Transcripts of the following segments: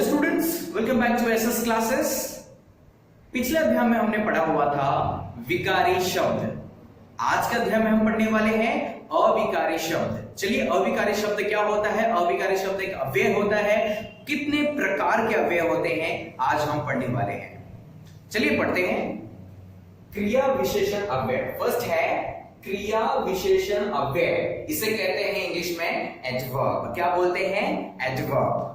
Students, welcome back to SS classes. पिछले अध्याय में हमने पढ़ा हुआ था विकारी शब्द। आज के अध्याय में हम पढ़ने वाले हैं अविकारी शब्द। चलिए, अविकारी शब्द क्या होता है? अविकारी शब्द एक अव्यय होता है। कितने प्रकार के अव्यय होते हैं आज हम पढ़ने वाले हैं। चलिए पढ़ते हैं। क्रिया विशेषण अव्यय। फर्स्ट है क्रिया विशेषण अव्यय। इसे कहते हैं इंग्लिश में एडवर्ब। क्या बोलते हैं? एडवर्ब।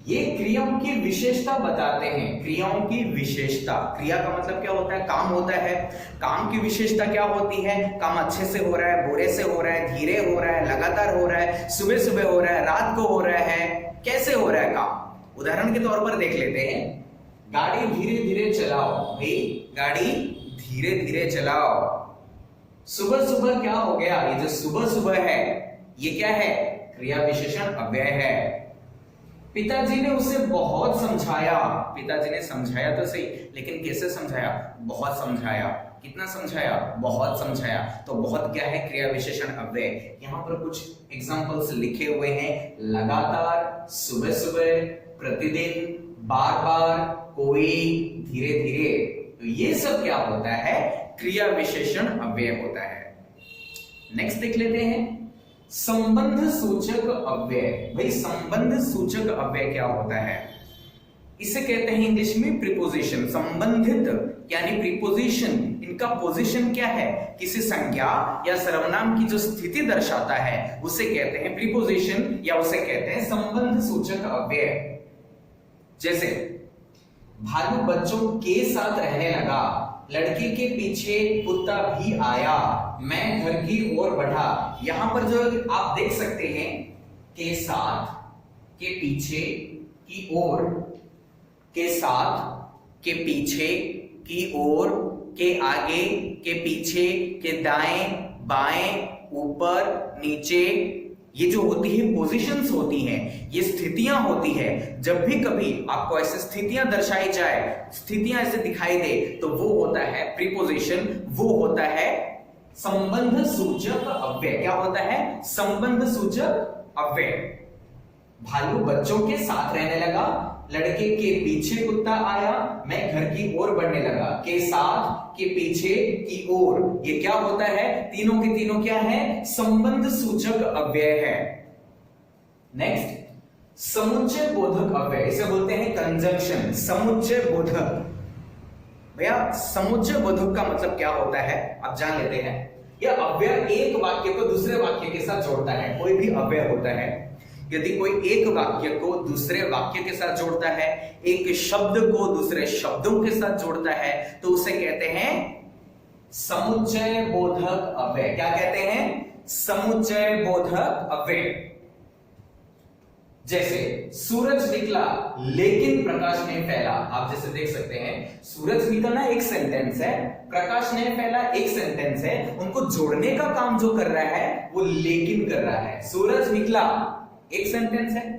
ये क्रियाओं की विशेषता बताते हैं। क्रियाओं की विशेषता, क्रिया का मतलब क्या होता है? काम होता है। काम की विशेषता क्या होती है? काम अच्छे से हो रहा है, बुरे से हो रहा है, धीरे हो रहा है, लगातार हो रहा है, सुबह सुबह हो रहा है, रात को हो रहा है, कैसे हो रहा है काम। उदाहरण के तौर पर देख लेते हैं। गाड़ी धीरे धीरे चलाओ। भाई गाड़ी धीरे धीरे चलाओ। सुबह सुबह क्या हो गया? ये जो सुबह सुबह है ये क्या है? क्रिया विशेषण अव्यय है। पिताजी ने उसे बहुत समझाया। पिताजी ने समझाया तो सही, लेकिन कैसे समझाया? बहुत समझाया। कितना समझाया? बहुत समझाया। तो बहुत क्या है? क्रिया विशेषण अव्यय। यहां पर कुछ एग्जांपल्स लिखे हुए हैं। लगातार, सुबह सुबह, प्रतिदिन, बार बार, कोई, धीरे धीरे। तो ये सब क्या होता है? क्रिया विशेषण अव्यय होता है। नेक्स्ट देख लेते हैं संबंध सूचक अव्यय। भाई संबंध सूचक अव्यय क्या होता है? इसे कहते हैं इंग्लिश में प्रीपोजिशन। संबंधित यानी प्रीपोजिशन, इनका पोजीशन क्या है? किसी संज्ञा या सर्वनाम की जो स्थिति दर्शाता है उसे कहते हैं प्रीपोजिशन या उसे कहते हैं संबंध सूचक अव्यय। जैसे भालू बच्चों के साथ रहने लगा, लड़के के पीछे कुत्ता भी आया, मैं घर की ओर बढ़ा। यहां पर जो आप देख सकते हैं के साथ, के पीछे, की ओर, के साथ, के पीछे, की ओर, के आगे, के पीछे, के दाएं, बाएं, ऊपर, नीचे, ये जो होती है पोजीशंस होती हैं, ये स्थितियां होती है। जब भी कभी आपको ऐसे स्थितियां दर्शाई जाए, स्थितियां ऐसे दिखाई दे, तो वो होता है प्रीपोजिशन, वो होता है संबंध सूचक अव्यय। क्या होता है? संबंध सूचक अव्यय। भालू बच्चों के साथ रहने लगा, लड़के के पीछे कुत्ता आया, मैं घर की ओर बढ़ने लगा। के साथ, के पीछे, की ओर, ये क्या होता है? तीनों के तीनों क्या है? संबंध सूचक अव्यय है। नेक्स्ट समुच्चय बोधक अव्यय। इसे बोलते हैं कंजंक्शन। समुच्चय बोधक। भैया समुच्चय बोधक का मतलब क्या होता है आप जान लेते हैं। यह अव्यय एक वाक्य को दूसरे वाक्य के साथ जोड़ता है। कोई भी अव्यय होता है, यदि कोई एक वाक्य को दूसरे वाक्य के साथ जोड़ता है, एक शब्द को दूसरे शब्दों के साथ जोड़ता है, तो उसे कहते हैं समुच्चय बोधक अव्यय। क्या कहते हैं? समुच्चय बोधक अव्यय। जैसे सूरज निकला लेकिन प्रकाश नहीं फैला। आप जैसे देख सकते हैं, सूरज निकलना एक सेंटेंस है, प्रकाश नहीं फैला एक सेंटेंस है। उनको जोड़ने का काम जो कर रहा है वो लेकिन कर रहा है। सूरज निकला एक सेंटेंस है,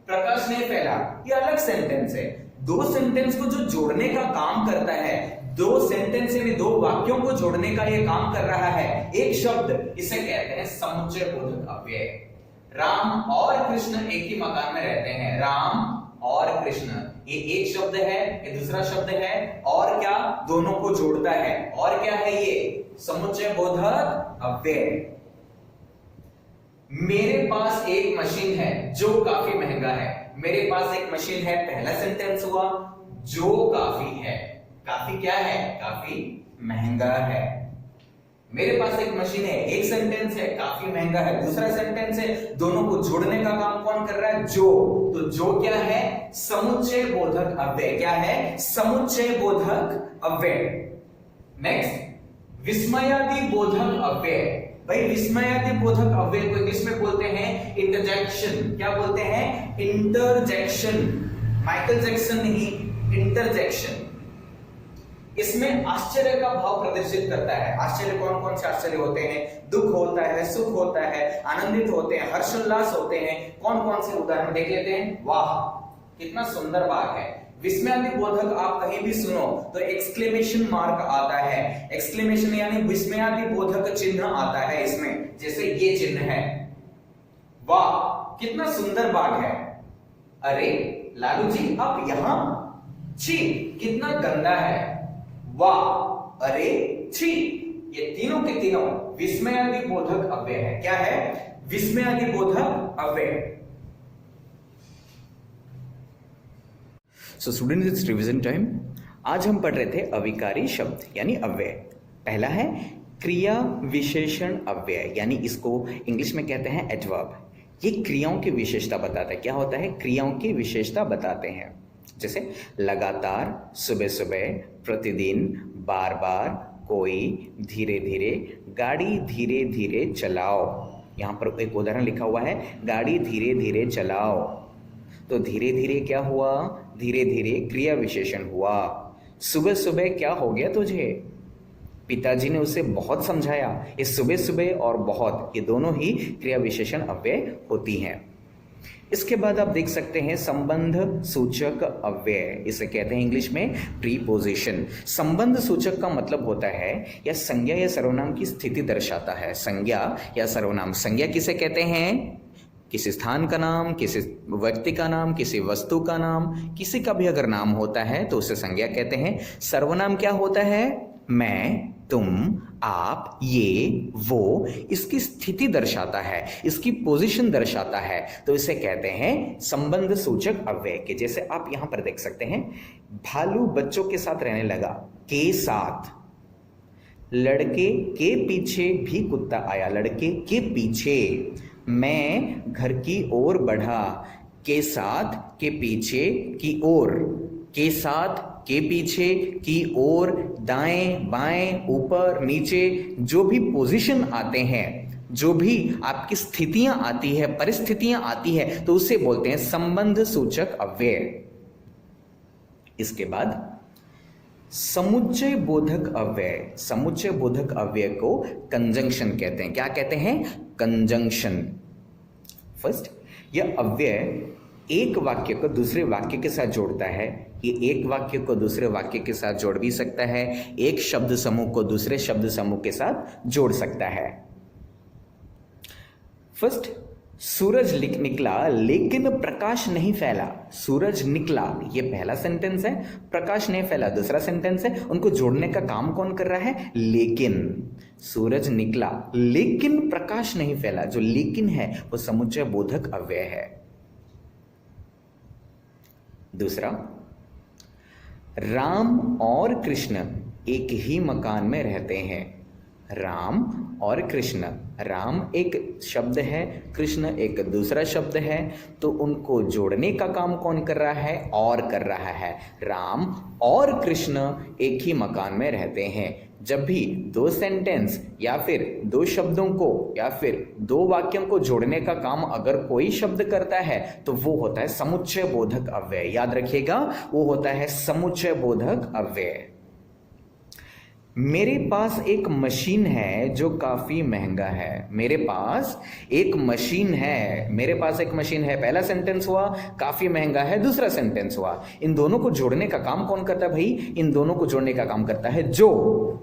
प्रकाश नहीं फैला ये अलग सेंटेंस है। दो सेंटेंस को जो जोड़ने का काम करता है, दो सेंटेंस में दो वाक्यों को जोड़ने का ये काम कर रहा है एक शब्द, इसे कहते हैं समुच्चय बोधक अव्यय। राम और कृष्ण एक ही मकान में रहते हैं। राम और कृष्ण, ये एक शब्द है, ये दूसरा शब्द है, और क्या दोनों को जोड़ता है। और क्या है ये? समुच्चय बोधक अव्यय। मेरे पास एक मशीन है जो काफी महंगा है। मेरे पास एक मशीन है, पहला सेंटेंस हुआ, जो काफी है। काफी क्या है? काफी महंगा है। मेरे पास एक मशीन है, एक सेंटेंस है, काफी महंगा है, दूसरा सेंटेंस है। दोनों को जोड़ने का काम कौन कर रहा है? जो। तो जो क्या है? समुच्चय बोधक अव्यय। क्या है? समुच्चय बोधक अव्यय। नेक्स्ट विस्मयादि बोधक अव्यय। भाई विस्मयादि बोधक अव्यय को इंग्लिश में बोलते हैं इंटरजेक्शन। क्या बोलते हैं? इंटरजेक्शन। माइकल जैक्सन नहीं, इंटरजेक्शन। इसमें आश्चर्य का भाव प्रदर्शित करता है। आश्चर्य कौन कौन से आश्चर्य होते हैं? दुख होता है, सुख होता है, आनंदित होते हैं, हर्षोल्लास होते हैं। कौन कौन से उदाहरण देख लेते हैं। वाह कितना सुंदर बात है। विस्मयादि बोधक आप कहीं भी सुनो तो एक्सक्लेमेशन मार्क आता है। एक्सक्लेमेशन यानी विस्मयादि बोधक चिन्ह आता है इसमें। जैसे ये चिन्ह है, वाह कितना सुंदर बात है। अरे लालू जी आप यहां, छी कितना गंदा है, वाह, अरे छी, ये तीनों के तीनों विस्मयादि बोधक अव्यय है। क्या है? विस्मयादि बोधक अव्यय। So student, it's revision time. आज हम पढ़ रहे थे अविकारी शब्द यानी अव्यय। पहला है क्रिया विशेषण अव्यय, यानी इसको इंग्लिश में कहते हैं एडवर्ब। ये क्रियाओं की विशेषता बताता है। क्या होता है? क्रियाओं की विशेषता बताते हैं। जैसे लगातार, सुबह सुबह, प्रतिदिन, बार बार, कोई, धीरे धीरे, गाड़ी धीरे धीरे चलाओ। यहां पर एक उदाहरण लिखा हुआ है, गाड़ी धीरे धीरे चलाओ। तो धीरे धीरे क्या हुआ? धीरे धीरे क्रिया विशेषण हुआ। सुबह सुबह क्या हो गया तुझे? पिताजी ने उसे बहुत समझाया। ये सुबह सुबह और बहुत, ये दोनों ही क्रिया विशेषण अव्यय होती हैं। इसके बाद आप देख सकते हैं संबंध सूचक अव्यय, इसे कहते हैं इंग्लिश में प्रीपोजिशन। संबंध सूचक का मतलब होता है या संज्ञा या सर्वनाम की स्थिति दर्शाता है। संज्ञा या सर्वनाम, संज्ञा किसे कहते हैं? किसी स्थान का नाम, किसी व्यक्ति का नाम, किसी वस्तु का नाम, किसी का भी अगर नाम होता है तो उसे संज्ञा कहते हैं। सर्वनाम क्या होता है? मैं, तुम, आप, ये, वो, इसकी स्थिति दर्शाता है, इसकी पोजीशन दर्शाता है, तो इसे कहते हैं संबंध सूचक अव्यय के। जैसे आप यहां पर देख सकते हैं, भालू बच्चों के साथ रहने लगा, के साथ। लड़के के पीछे भी कुत्ता आया, लड़के के पीछे। मैं घर की ओर बढ़ा, के साथ, के पीछे, की ओर, के साथ, के पीछे, की ओर, दाएं बाएं, ऊपर नीचे, जो भी पोजीशन आते हैं, जो भी आपकी स्थितियां आती है, परिस्थितियां आती है, तो उसे बोलते हैं संबंध सूचक अव्यय। इसके बाद समुच्चय बोधक अव्यय। समुच्चय बोधक अव्यय को कंजंक्शन कहते हैं। क्या कहते हैं? कंजंक्शन। फर्स्ट, यह अव्यय एक वाक्य को दूसरे वाक्य के साथ जोड़ता है। ये एक वाक्य को दूसरे वाक्य के साथ जोड़ भी सकता है, एक शब्द समूह को दूसरे शब्द समूह के साथ जोड़ सकता है। फर्स्ट, सूरज निकला लेकिन प्रकाश नहीं फैला। सूरज निकला, ये पहला सेंटेंस है। प्रकाश नहीं फैला, दूसरा सेंटेंस है। उनको जोड़ने का काम कौन कर रहा है? लेकिन। सूरज निकला लेकिन प्रकाश नहीं फैला, जो लेकिन है वो समुच्चय बोधक अव्यय है। दूसरा, राम और कृष्ण एक ही मकान में रहते हैं। राम और कृष्ण, राम एक शब्द है, कृष्ण एक दूसरा शब्द है, तो उनको जोड़ने का काम कौन कर रहा है? और कर रहा है। राम और कृष्ण एक ही मकान में रहते हैं। जब भी दो सेंटेंस या फिर दो शब्दों को या फिर दो वाक्यों को जोड़ने का काम अगर कोई शब्द करता है तो वो होता है समुच्चय बोधक अव्यय। याद रखिएगा, वो होता है समुच्चय बोधक अव्यय। मेरे पास एक मशीन है जो काफी महंगा है। मेरे पास एक मशीन है, मेरे पास एक मशीन है, पहला सेंटेंस हुआ। काफी महंगा है, दूसरा सेंटेंस हुआ। इन दोनों को जोड़ने का काम कौन करता है भाई? इन दोनों को जोड़ने का काम करता है जो।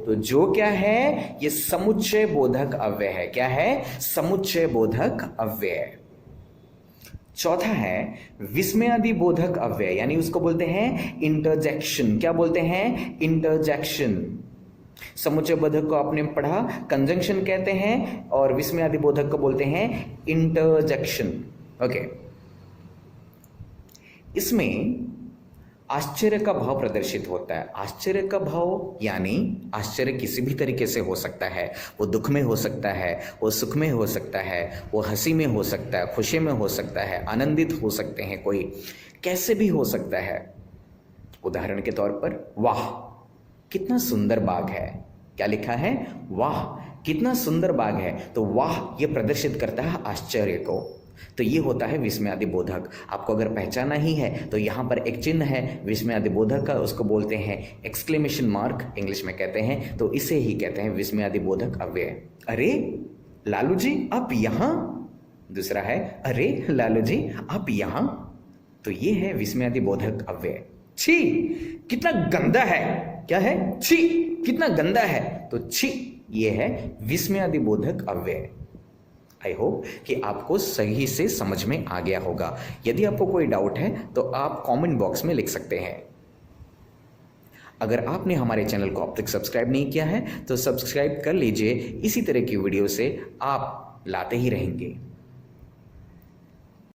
तो जो क्या है? ये समुच्चय बोधक अव्यय है। क्या है? समुच्चय बोधक अव्यय। चौथा है विस्मयादि बोधक अव्यय, यानी उसको बोलते हैं इंटरजेक्शन। क्या बोलते हैं? इंटरजेक्शन। समुच्चय बोधक को आपने पढ़ा, कंजंक्शन कहते हैं, और विस्मयादि बोधक को बोलते हैं इंटरजेक्शन। ओके, इसमें आश्चर्य का भाव प्रदर्शित होता है। आश्चर्य का भाव यानी आश्चर्य किसी भी तरीके से हो सकता है। वो दुख में हो सकता है, वो सुख में हो सकता है, वो हंसी में हो सकता है, खुशी में हो सकता है, आनंदित हो सकते हैं, कोई कैसे भी हो सकता है। उदाहरण के तौर पर, वाह कितना सुंदर बाग है। क्या लिखा है? वाह कितना सुंदर बाग है। तो वाह ये प्रदर्शित करता है आश्चर्य को। तो ये होता है विस्मयादि बोधक। आपको अगर पहचाना ही है तो यहाँ पर एक चिन्ह है विस्मयादि बोधक का, उसको बोलते हैं एक्सक्लेमेशन मार्क, इंग्लिश में कहते हैं। तो इसे ही कहते हैं विस्मयादि बोधक अव्यय। अरे लालू जी आप यहाँ। दूसरा है, अरे लालू जी आप यहाँ। तो ये है विस्मयादि बोधक अव्यय। छी कितना गंदा है। क्या है? छी कितना गंदा है। तो छी ये है विस्मयादि बोधक अव्यय। आई होप कि आपको सही से समझ में आ गया होगा। यदि आपको कोई डाउट है तो आप कमेंट बॉक्स में लिख सकते हैं। अगर आपने हमारे चैनल को अब तक सब्सक्राइब नहीं किया है तो सब्सक्राइब कर लीजिए, इसी तरह की वीडियो से आप लाते ही रहेंगे।